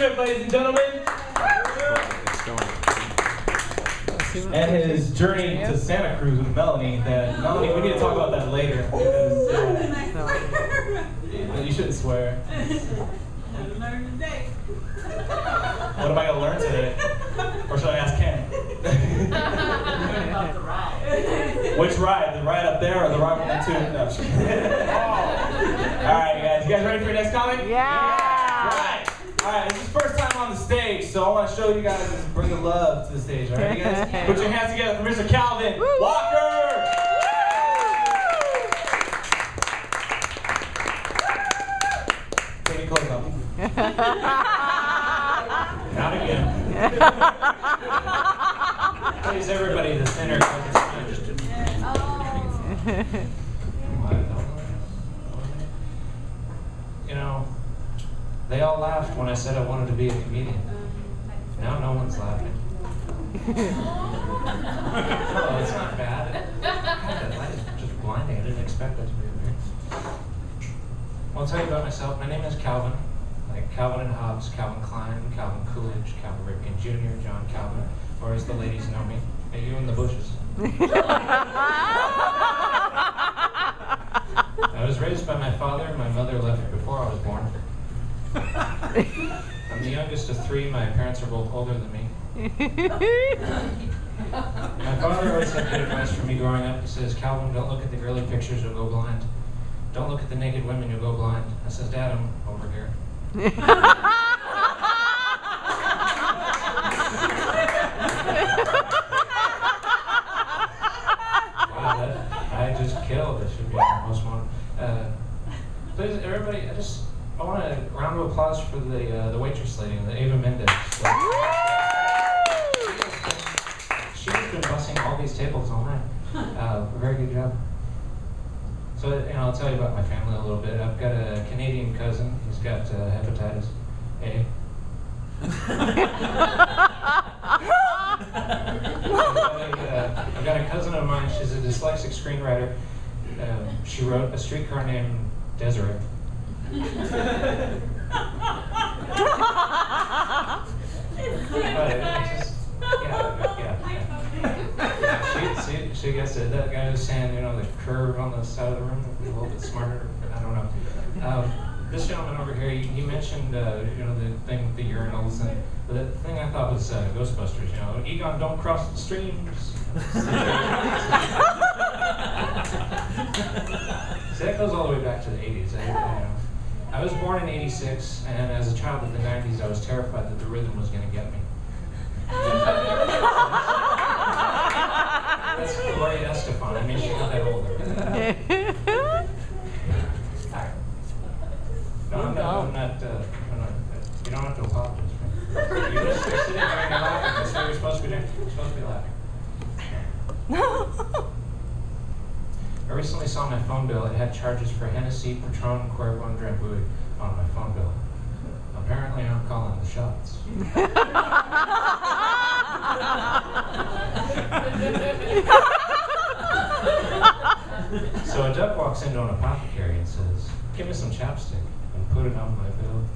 Swift, ladies and gentlemen. And his journey to Santa Cruz with Melanie. Melanie, we need to talk about that later. Because, you shouldn't swear. What am I going to learn today? Or should I ask Ken? Which ride? The ride up there or the ride with the two? No. Alright, guys. You guys ready for your next comic? Yeah! Alright, this is his first time on the stage, so I want to show you guys is bring the love to the stage. Alright, you guys? Put your hands together for Mr. Calvin Walker! Take your clothes off. Not again. Please, everybody, the center. You know, they all laughed when I said I wanted to be a comedian. Now no one's laughing. Oh, it's not bad. That light is just blinding. I didn't expect that to be weird. I'll tell you about myself. My name is Calvin. Like Calvin and Hobbes, Calvin Klein, Calvin Coolidge, Calvin Ripken Jr., John Calvin, or as the ladies know me, hey, you in the bushes. I was raised by my father. My mother left before I was born. I'm the youngest of three. My parents are both older than me. My father always had good advice for me growing up. He says, Calvin, don't look at the girly pictures, you'll go blind. Don't look at the naked women, you'll go blind. I says, Dad, I'm over here. Wow, I just killed. This should be our most one. Please, everybody, I want a round of applause for the waitress lady, the Ava Mendez. She's been bussing all these tables all night. Very good job. So, I'll tell you about my family a little bit. I've got a Canadian cousin. He's got hepatitis A. I've got a cousin of mine. She's a dyslexic screenwriter. She wrote A Streetcar Named Desiree. She gets it. That guy was saying, the curve on the side of the room, a little bit smarter. I don't know. This gentleman over here, he mentioned, the thing with the urinals, and the thing I thought was Ghostbusters. Egon, don't cross the streams. See, that goes all the way back to the 80s. I was born in '86, and as a child of the '90s, I was terrified that the rhythm was going to get me. That's Gloria Estefan. I mean, she's not that older. No, I'm not. You don't have to apologize. You're just sitting there and you're laughing. That's what you're supposed to be doing. You're supposed to be laughing. I recently saw my phone bill. It had charges for Hennessy, Patron, Cuervo, and Drambuie on my phone bill. Apparently, I'm calling the shots. So a duck walks into an apothecary and says, "Give me some chapstick," and put it on my bill.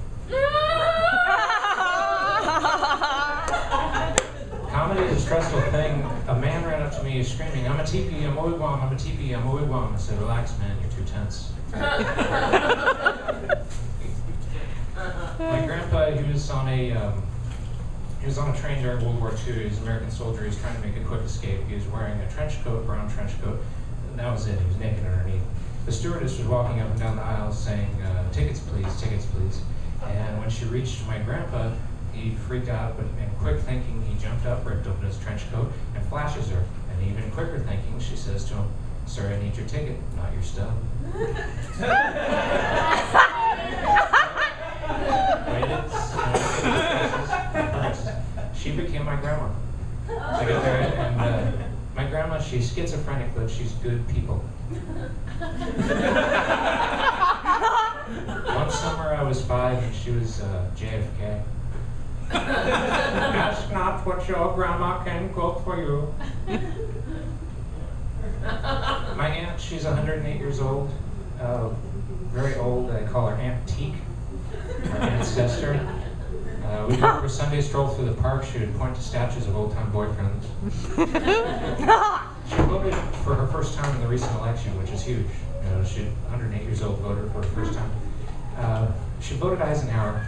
Comedy is a stressful thing. A man ran up to me screaming, "I'm a teepee, I'm a wigwam, I'm a teepee, I'm a wigwam." I said, "Relax, man, you're too tense." My grandpa, he was on a train during World War II. He was an American soldier. He was trying to make a quick escape. He was wearing a trench coat, brown trench coat, and that was it. He was naked underneath. The stewardess was walking up and down the aisle saying, tickets please, tickets please. And when she reached my grandpa, he freaked out, but in quick thinking, he jumped up, ripped open his trench coat, and flashes her. And even quicker thinking, she says to him, "Sir, I need your ticket, not your stub." She became my grandma. I got there, and my grandma, she's schizophrenic, but she's good people. One summer I was 5 and she was JFK. Ask not what your grandma can cook for you. My aunt, she's 108 years old. Very old. I call her Aunt Teak, our ancestor. We'd go for a Sunday stroll through the park. She would point to statues of old-time boyfriends. She voted for her first time in the recent election, which is huge. You know, she, 108 years old, voted for her first time. She voted Eisenhower.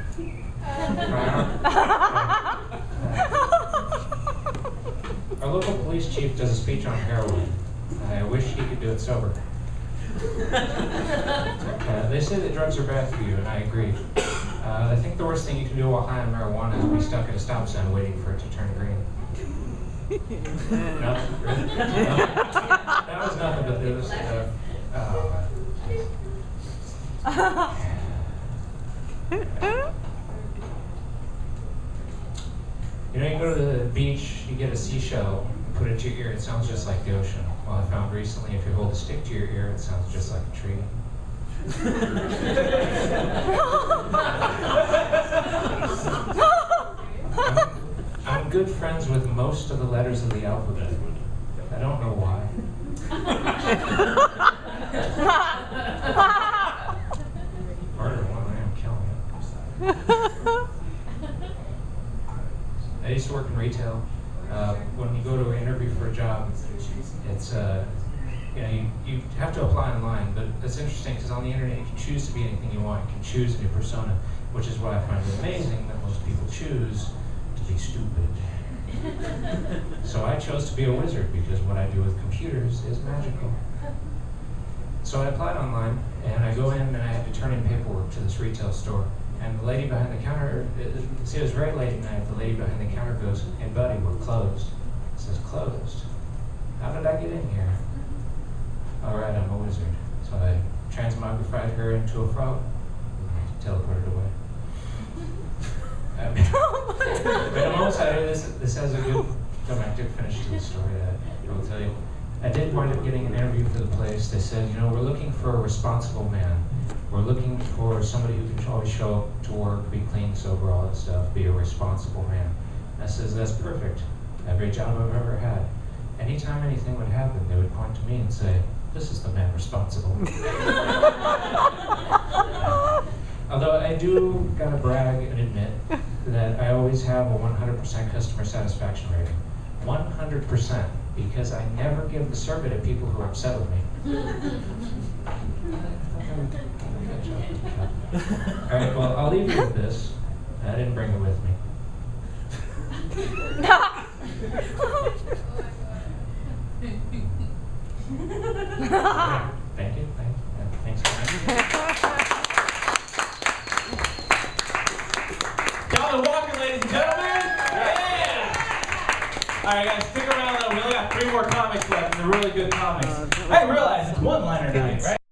Our local police chief does a speech on heroin. I wish he could do it sober. They say that drugs are bad for you, and I agree. I think the worst thing you can do while high on marijuana is be stuck at a stop sign waiting for it to turn green. No? Really? No? That was nothing, but there was you know, you go to the beach, you get a seashell, you put it to your ear, it sounds just like the ocean. Well, I found recently if you hold a stick to your ear, it sounds just like a tree. I'm good friends with most of the letters of the alphabet. I don't know why. Murder one, I am killing it. I used to work in retail. When you go to an interview for a job, it's you know, you have to apply online, but it's interesting because on the internet you can choose to be anything you want. You can choose a new persona, which is why I find it amazing that most people choose to be stupid. So I chose to be a wizard because what I do with computers is magical. So I applied online, and I go in and I had to turn in paperwork to this retail store. And the lady behind the counter, see, it was very late at night. The lady behind the counter goes, "Hey buddy, we're closed." It says, "Closed? How did I get in here?" "All right, I'm a wizard." So I transmogrified her into a frog, teleported away. But I'm almost out of this has a good climactic finish to the story. I will tell you. I did wind up getting an interview for the place. They said, you know, we're looking for a responsible man. We're looking for somebody who can always show up to work, be clean, sober, all that stuff, be a responsible man. I says, that's perfect. Every job I've ever had. Anytime anything would happen, they would point to me and say, this is the man responsible. Although I do gotta brag and admit that I always have a 100% customer satisfaction rating. 100%, because I never give the survey to people who are upset with me. All right, well, I'll leave you with this. I didn't bring it with me. Thank you. Thanks for having me. John Walker, ladies and gentlemen. Yeah! All right, guys, stick around. We only got 3 more comics left. They're really good comics. I realize it's one-liner night, right?